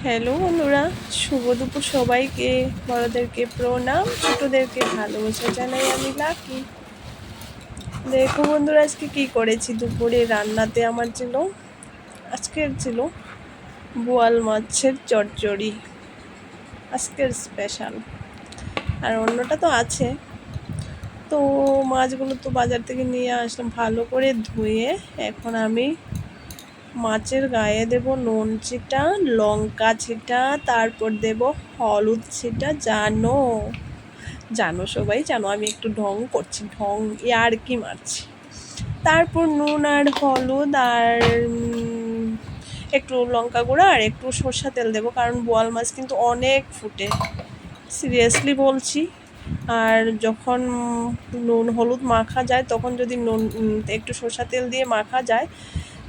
Hello বন্ধুরা, শুভ দুপুর সবাইকে। বড়দেরকে প্রণাম, ছোটদেরকে ভালোবাসা জানাই আমি লাকি। দেখো বন্ধুরা, আজকে কি করেছি দুপুরে রান্নাতে। আজকের ছিল বোয়াল মাছের চচ্চড়ি, আজকের স্পেশাল। আর অন্যটা তো আছে। তো মাছগুলো তো বাজার থেকে নিয়ে আসলাম, ভালো করে ধুয়ে। এখন আমি মাছের গায়ে দেব নুন ছিটা, লঙ্কা ছিটা, তারপর দেব হলুদ ছিটা। জানো জানো সবাই জানো আমি একটু ঢং করছি, আর কি মারছি। তারপর নুন আর হলুদ আর একটু লঙ্কা গুঁড়া আর একটু সর্ষা তেল দেবো, কারণ বোয়াল মাছ কিন্তু অনেক ফুটে, সিরিয়াসলি বলছি। আর যখন নুন হলুদ মাখা যায়, তখন যদি একটু সর্ষা তেল দিয়ে মাখা যায়,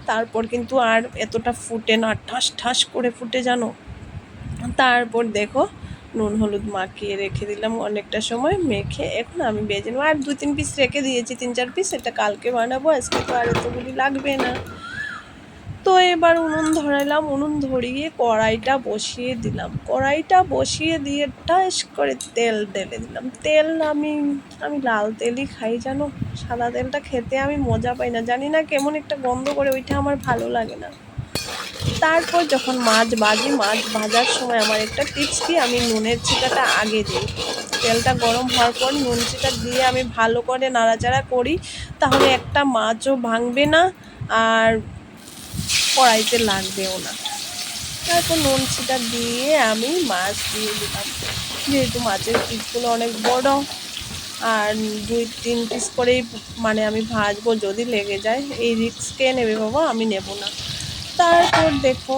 তারপর কিন্তু আর এতটা ফুটে না, ঠাস ঠাস করে ফুটে জানো। তারপর দেখো নুন হলুদ মাখিয়ে রেখে দিলাম অনেকটা সময়, মেখে এখন আমি ভেজে নেবো। আর 2-3 পিস রেখে দিয়েছি, 3-4 পিস, এটা কালকে বানাবো, আজকে তো আর এতগুলি লাগবে না। তো এবার উনুন ধরাইলাম, উনুন ধরিয়ে কড়াইটা বসিয়ে দিলাম। কড়াইটা বসিয়ে দিয়ে টাস করে তেল ঢেলে দিলাম। তেল আমি লাল তেলই খাই জানো, সাদা তেলটা খেতে আমি মজা পাই না, জানি না কেমন একটা গন্ধ করে, ওইটা আমার ভালো লাগে না। তারপর যখন মাছ ভাজার সময় আমার একটা টিপস কি, আমি নুনের ছিটাটা আগে দিই। তেলটা গরম হওয়ার পর নুন ছিটা দিয়ে আমি ভালো করে নাড়াচাড়া করি, তাহলে একটা মাছও ভাঙবে না আর কড়াইতে লাগবেও না। তারপর নুন ছিটা দিয়ে আমি মাছ দিয়ে দিলাম। যেহেতু মাছের পিসগুলো অনেক বড়, আর 2-3 পিস করেই আমি ভাজবো, যদি লেগে যায় এই রিস্ক কে নেবে বাবা, আমি নেব না। তারপর দেখো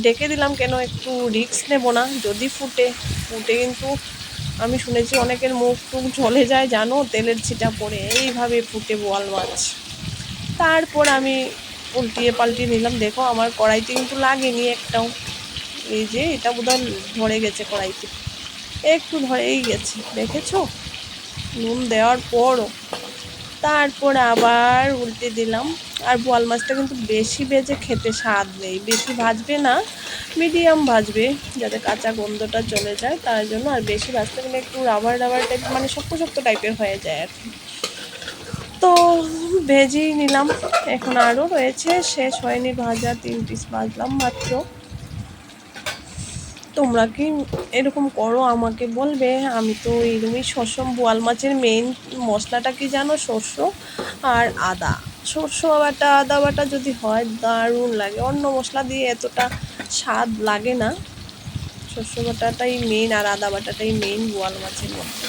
ডেকে দিলাম, কেন একটু রিস্ক নেব না, যদি ফুটে কিন্তু আমি শুনেছি অনেকের মুখ টুক ঝলে যায় জানো, তেলের ছিটা পড়ে, এইভাবে ফুটে বোয়াল মাছ। তারপর আমি উল্টিয়ে পাল্টিয়ে নিলাম, দেখো আমার কড়াইতে কিন্তু লাগেনি একটাও। এই যে এটা বোধহয় ধরে গেছে কড়াইতে, একটু ধরেই গেছে, দেখেছো নুন দেওয়ার পরও। তারপর আবার উল্টে দিলাম। আর বোয়াল মাছটা কিন্তু বেশি ভেজে খেতে স্বাদ নেই, বেশি ভাজবে না, মিডিয়াম ভাজবে, যাতে কাঁচা গন্ধটা চলে যায়, তার জন্য। আর বেশি ভাজতে গেলে একটু রাবার টাইপ, শক্ত শক্ত টাইপের হয়ে যায় আর কি। তো ভেজেই নিলাম, এখন আরও রয়েছে, শেষ হয়নি ভাজা, 3 পিস ভাজলাম মাত্র। তোমরা কি এরকম করো আমাকে বলবে। আমি তো এরকমই বোয়াল মাছের মেইন মশলাটা কি জানো, সর্ষ আর আদা। সর্ষ বাটা আদা বাটা যদি হয় দারুণ লাগে, অন্য মশলা দিয়ে এতটা স্বাদ লাগে না। সর্ষ বাটাটাই মেইন আর আদা বাটাটাই মেইন বোয়াল মাছের মধ্যে।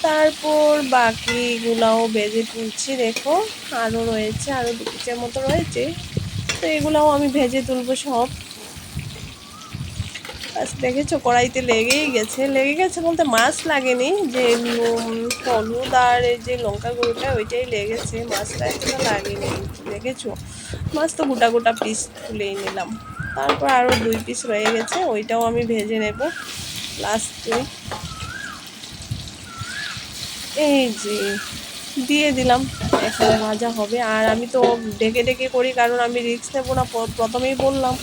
তারপর বাকিগুলাও ভেজে তুলছি, দেখো আরও রয়েছে, আরও 2 পিসের মতো রয়েছে, তো এগুলাও আমি ভেজে তুলবো সব। দেখেছো কড়াইতে লেগে গেছে বলতে মাছ লাগেনি, যে হলুদ আর এই যে লঙ্কা গুঁড়োটা ওইটাই লেগেছে, মাছটা এতটা লাগেনি। দেখেছো মাছ তো গোটা গোটা পিস তুলেই নিলাম। তারপর আরও 2 পিস রয়ে গেছে, ওইটাও আমি ভেজে নেব লাস্টে। এই যে দিয়ে দিলাম, এখন ভাজা হবে। আর আমি তো ডেকে ডেকে করি, কারণ আমি রিস্ক নেবো না, প্রথমেই বললাম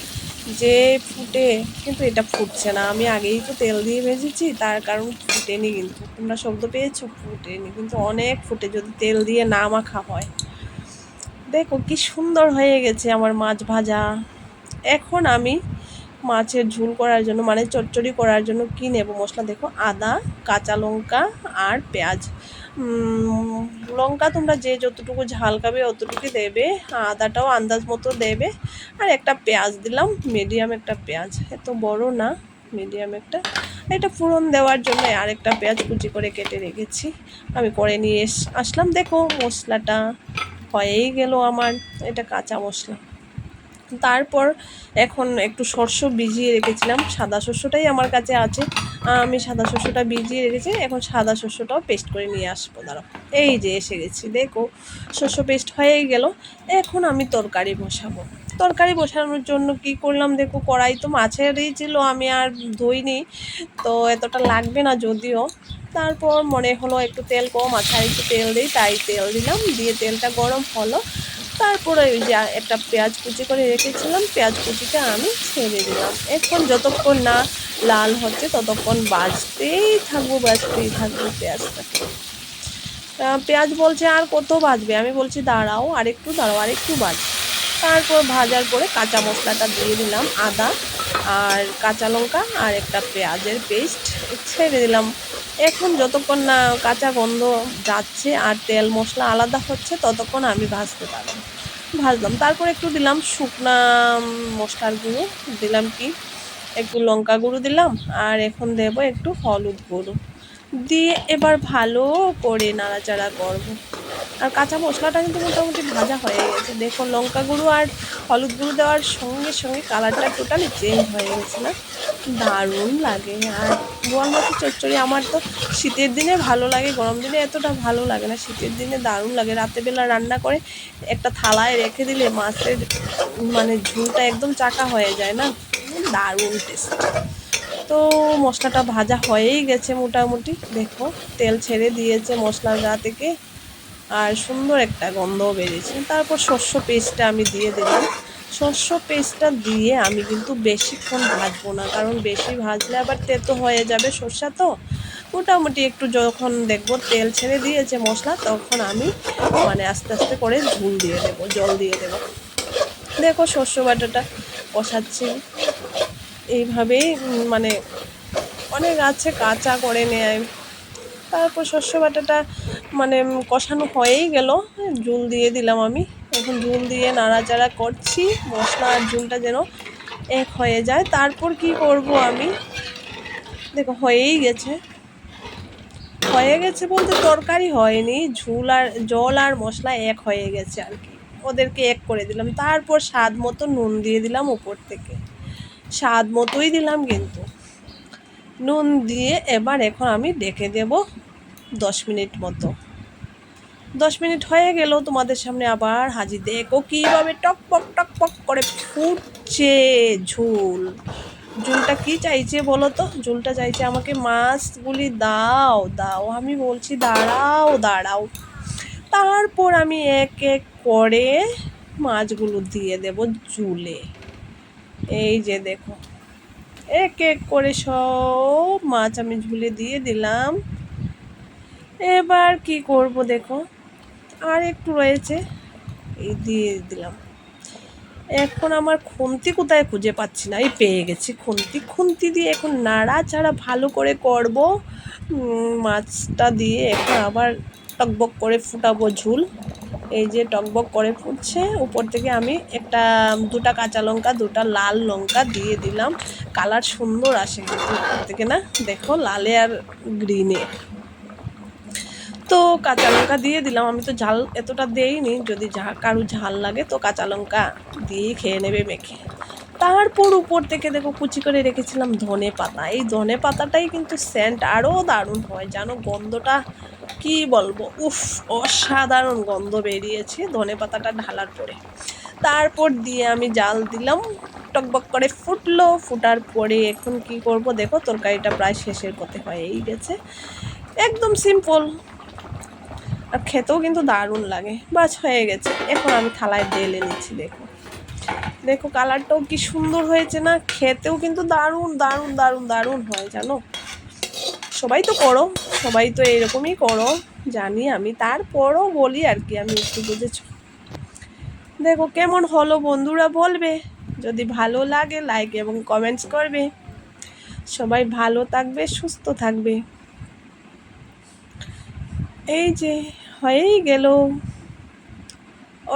যে ফুটে, কিন্তু এটা ফুটছে না। আমি আগেই তো তেল দিয়ে ভেজেছি, তার কারণ ফুটেনি, কিন্তু তোমরা শব্দ পেয়েছো, ফুটেনি কিন্তু অনেক ফুটে যদি তেল দিয়ে না মাখা হয়। দেখো কি সুন্দর হয়ে গেছে আমার মাছ ভাজা। এখন আমি মাছের ঝোল করার জন্য, চচ্চড়ি করার জন্য কি নেব মশলা, দেখো আদা, কাঁচা লঙ্কা আর পেঁয়াজ। লঙ্কা তোমরা যে যতটুকু ঝাল খাবে অতটুকুই দেবে, আদাটাও আন্দাজ মতো দেবে। আর একটা পেঁয়াজ দিলাম, মিডিয়াম একটা পেঁয়াজ, এত বড় না, মিডিয়াম একটা। এটা ফোড়ন দেওয়ার জন্য আরেকটা পেঁয়াজ কুচি করে কেটে রেখেছি, আমি করে নিয়ে আসলাম। দেখো মশলাটা হয়েই গেল আমার, এটা কাঁচা মশলা। তারপর এখন একটু শস্য ভিজিয়ে রেখেছিলাম, সাদা শস্যটাই আমার কাছে আছে, আমি সাদা শস্যটা ভিজিয়ে রেখেছি, এখন সাদা শস্যটাও পেস্ট করে নিয়ে আসবো। দাঁড়াও, এই যে এসে গেছি, দেখো শস্য পেস্ট হয়েই গেল। এখন আমি তরকারি বসাবো। তরকারি বসানোর জন্য কি করলাম, দেখো কড়াই তো মাছেরই ছিল, আমি আর ধুইনি, তো এতটা লাগবে না যদিও। তারপর মনে হলো একটু তেল কম আছে, আর একটু তেল দিই, তাই তেল দিলাম, দিয়ে তেলটা গরম হলো, তারপরে ওই যে একটা পেঁয়াজ কুচি করে রেখেছিলাম, পেঁয়াজ কুচিটা আমি ছেড়ে দিলাম। এখন যতক্ষণ না লাল হচ্ছে ততক্ষণ ভাজতেই থাকবো পেঁয়াজটাকে। পেঁয়াজ বলছে আর কত ভাজবে, আমি বলছি দাঁড়াও আরেকটু ভাজ। তারপর ভাজার পরে কাঁচা মশলাটা দিয়ে দিলাম, আদা আর কাঁচা লঙ্কা আর একটা পেঁয়াজের পেস্ট ছেড়ে দিলাম। এখন যতক্ষণ না কাঁচা গন্ধ যাচ্ছে আর তেল মশলা আলাদা হচ্ছে ততক্ষণ আমি ভাজলাম। তারপর একটু দিলাম শুকনা মশলার গুঁড়ো, দিলাম কি একটু লঙ্কা গুঁড়ো দিলাম, আর এখন দেব একটু হলুদ গুঁড়ো দিয়ে এবার ভালো করে নাড়াচাড়া করব। আর কাঁচা মশলাটা কিন্তু মোটামুটি ভাজা হয়ে গেছে। দেখো লঙ্কা গুঁড়ো আর হলুদ গুঁড়ো দেওয়ার সঙ্গে সঙ্গে কালারটা টোটালি চেঞ্জ হয়ে গেছে না, দারুণ লাগে। আর বোয়াল মাছের চচ্চড়ি আমার তো শীতের দিনে ভালো লাগে, গরম দিনে এতটা ভালো লাগে না, শীতের দিনে দারুণ লাগে। রাতেরবেলা রান্না করে একটা থালায় রেখে দিলে মাছের মানে ঝোলটা একদম চাকা হয়ে যায় না, দারুণ টেস্ট। তো মশলাটা ভাজা হয়েই গেছে মোটামুটি, দেখো তেল ছেড়ে দিয়েছে মশলার গা থেকে আর সুন্দর একটা গন্ধও বেরিয়েছে। তারপর শস্য পেস্টটা আমি দিয়ে দিলাম। শস্য পেস্টটা দিয়ে আমি কিন্তু বেশিক্ষণ ভাজবো না, কারণ বেশি ভাজলে আবার তেতো হয়ে যাবে সর্ষা। তো মোটামুটি একটু যখন দেখবো তেল ছেড়ে দিয়েছে মশলা তখন আমি মানে আস্তে আস্তে করে জল দিয়ে দেবো। দেখো শস্য বাটাটা কষাচ্ছি এইভাবেই, মানে অনেক আছে কাঁচা করে নেয়। তারপর শস্য বাটাটা মানে কষানো হয়েই গেল, ঝোল দিয়ে দিলাম আমি। এখন ঝোল দিয়ে নাড়াচাড়া করছি, মশলা আর ঝোলটা যেন এক হয়ে যায়। তারপর কি করব আমি, দেখো হয়ে গেছে বলতে তরকারি হয়নি, জল আর মশলা এক হয়ে গেছে আর কি, ওদেরকে এক করে দিলাম। তারপর স্বাদ মতো নুন দিয়ে দিলাম উপর থেকে, স্বাদ মতোই দিলাম কিন্তু নুন দিয়ে। এবার এখন আমি ডেকে দেব 10 মিনিট মতো। 10 মিনিট হয়ে গেল, তোমাদের সামনে আবার হাজির। দেখো কীভাবে টক করে ফুটছে ঝোলটা কি চাইছে বলো তো, ঝোলটা চাইছে আমাকে মাছগুলি দাও। আমি বলছি দাঁড়াও। তারপর আমি এক এক করে মাছগুলো দিয়ে দেব ঝোলে। এই যে দেখো এক এক করে সব মাছ আমি ঝুলে দিয়ে দিলাম। এবার কি করব দেখো, আর একটু রয়েছে, এই দিয়ে দিলাম। এখন আমার খুন্তি কোথায় খুঁজে পাচ্ছি না, এই পেয়ে গেছি খুন্তি দিয়ে এখন নাড়াচাড়া ভালো করে করব মাছটা দিয়ে। এখন আবার টকবক করে ফুটাবো ঝোল। এই যে টকবক করে ফুটছে, উপর থেকে আমি দুটা কাঁচা লঙ্কা, দুটা লাল লঙ্কা দিয়ে দিলাম। কালার সুন্দর আসে কিন্তু উপর থেকে না, দেখো লালে আর গ্রিনে। তো কাঁচা লঙ্কা দিয়ে দিলাম, আমি তো ঝাল এতটা দেইনি, যদি কারো ঝাল লাগে তো কাঁচা লঙ্কা দিয়ে খেয়ে নেবে মেখে। তারপর উপর থেকে দেখো কুচি করে রেখেছিলাম ধনে পাতা। এই ধনে পাতাটাই কিন্তু সেন্ট আরও দারুণ হয় জানো, গন্ধটা কি বলবো, অসাধারণ গন্ধ বেরিয়েছে ধনে পাতাটা ঢালার পরে। তারপর দিয়ে আমি জাল দিলাম, টকবক করে ফুটার পরে এখন কি করব দেখো, তরকারিটা প্রায় শেষের পথে হয়েই গেছে, একদম সিম্পল আর খেতেও কিন্তু দারুণ লাগে। বাস হয়ে গেছে, এখন আমি থালায় ঢেলে নিচ্ছি। দেখো কালারটাও কি সুন্দর হয়েছে না, খেতেও কিন্তু দারুণ হয় জানো। সবাই তো এরকমই করো জানি আমি, তারপরও বলি আর কি, আমি একটু বুঝেছো। দেখো কেমন হলো বন্ধুরা বলবে, যদি ভালো লাগে লাইক এবং কমেন্টস করবে। সবাই ভালো থাকবে, সুস্থ থাকবে। এই যে হয়েই গেল।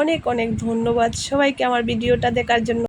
অনেক ধন্যবাদ সবাইকে আমার ভিডিওটা দেখার জন্য।